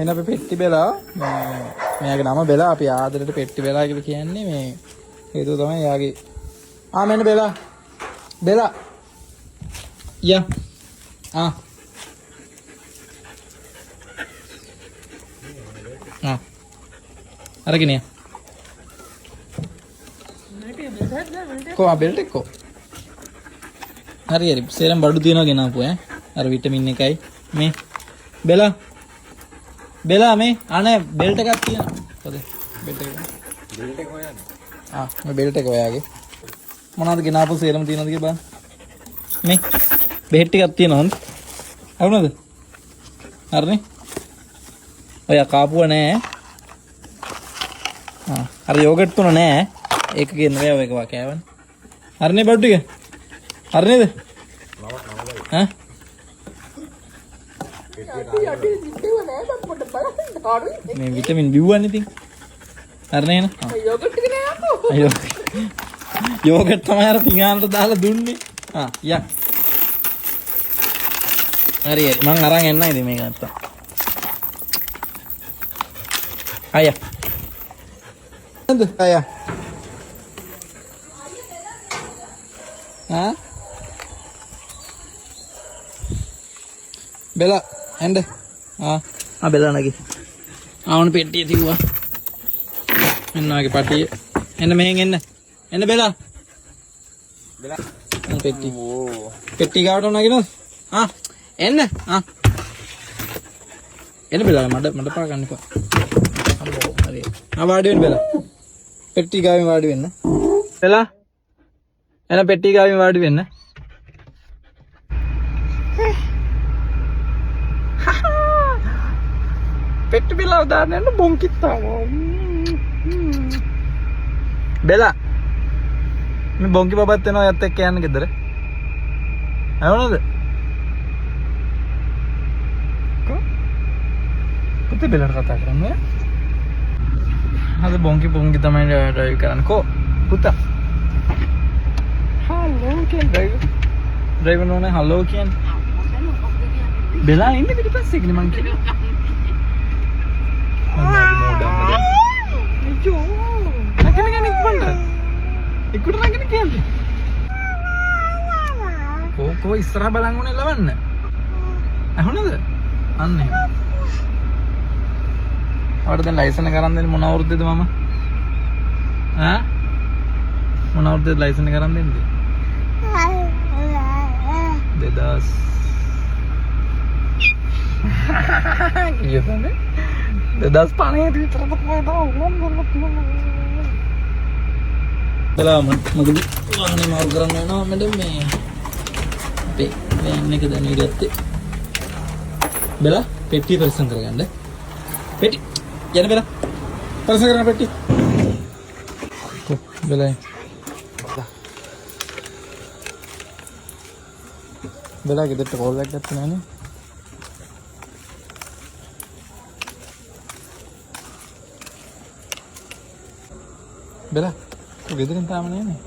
එන අපි පෙට්ටි බෙලා මෙයාගේ නම බෙලා අපි ආදරෙට පෙට්ටි බෙලා කියලා කියන්නේ මේ හේතුව තමයි යාගේ මෙන්න බෙලා යා අරගෙන යා කො බෙල්ට් එක කො හරි සේරම බඩු තියනවා ගෙනාපු අර විටමින් එකයි මේ බෙලා මේ අනේ බෙල්ට් එකක් තියෙනවා පොතේ බෙල්ට් එක හොයන්නේ මේ බෙල්ට් එක ඔයාගේ මොනවද ගෙනාපු සේරම තියෙනවද කියලා බලන්න මේ බෙහෙත් ටිකක් තියෙනවා හොඳ හවුනද හරිනේ ඔයා කාපුවා නෑ අර යෝගට් තුන නෑ ඒක කියන නෑ ඔය එක කෑවනේ හරිනේ බඩු ටික හරිනේද මේ විටමින් බිව්වන්නේ ඉතින් හරිනේ න යෝගට් ටික නෑ අපෝ යෝගට් තමයි අර පිඟානට දාලා දුන්නේ යා හරි මං අරන් එන්න ඉතින් මේක නැත්තම් අයියා නේද අයියා බෙලා එන්න බෙලා නැගි ආවන පෙට්ටිය තියුවා එන්න ආගේ පටිය එන්න මෙහෙන් එන්න බෙලා පෙට්ටි ගාවට නගිනොත් එන්න එන්න බෙලා මඩ පා ගන්න එපා හරි වාඩි වෙන්න බෙලා පෙට්ටි ගාවෙන් වාඩි වෙන්න බෙලා එන්න පෙට්ටි ගාවෙන් වාඩි වෙන්න පෙට්ටි බෙලා දාන්න යන්න බොන්කිත්තාම බෙලා මේ බොන්කි බබත් වෙනවා යත් එක්ක යන්න ගෙදර ඇහුණාද පුතේ බෙලාට කතා කරන්නේ අද බොන්කි තමයි ඩ්‍රයිව් කරන්නේ කො පුතා හලෝ කියන්නේ ඩ්‍රයිවර් නෝනේ හලෝ කියන්නේ බෙලා ඉන්නේ පිටිපස්සේ ඉන්නේ මං කියන්නේ කෝ ඉස්සරහ බලන් උනේ ලවන්න ඇහුණද අන්න අවුරුද්ද දැන් ලයිසන් එක අරන් දෙන්නේ මොන අවුරුද්දේද මම මොන අවුරුද්දේද ලයිසන් එක අරන් දෙන්නේ 2000 කීයදනේ 2005 විතර බලාම මොකද වාහනේ මාරු කරන්න වෙනවා මැඩම් මේ අපේ වෑන් එක දැන් ඉරත්තේ බලා පෙට්ටිය පරිස්සම් කරගන්න පෙට්ටි යන්න බලා පරිස්සම් කරගන්න පෙට්ටි බලා බලා ගෙදරට කෝල් එකක් ගත්තා නෑනේ බලා ගෙදරින් තාම නෑනේ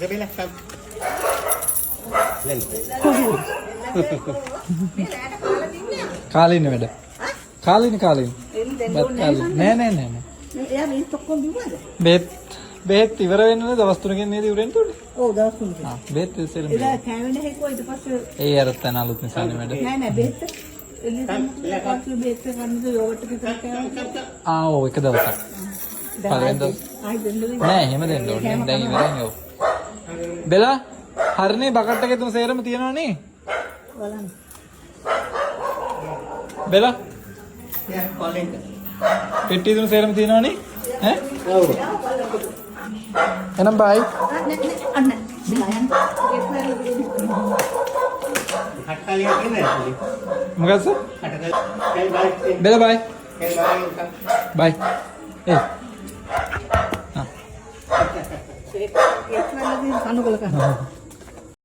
bela sab කාලින වැඩ කාලින නෑ එයා මේ ඔක්කොම බිව්වද බෙහෙත් ඉවර වෙන්නේ දවස් 3කින් නේද ඉවරෙන්න උනේ ඔව් දවස් 3කින් බෙහෙත් ඉස්සෙල්ලා එලා කැවෙන්න හේකෝ ඊට පස්සේ ඒ අර තන අලුත් නිසානේ වැඩ නෑ බෙහෙත් බෙහෙත් ගන්නද යෝගට් එක කරලා ඔව් එක දවසක් පළවෙනි දවස් නෑ එහෙම දෙන්න ඕනේ දැන් ඉවරයි ඔව් බෙලා හරිනේ බකට් එකේ තුන සේරම තියෙනවා නේ බලන්න බෙලා පෙට්ටි තුන සේරම තියෙනවා නේ ඈ ඔව් එනම් බයි අන්න හට්ටලිය කියන්නේ මොකක්ද බෙලා බයි බයි ඒ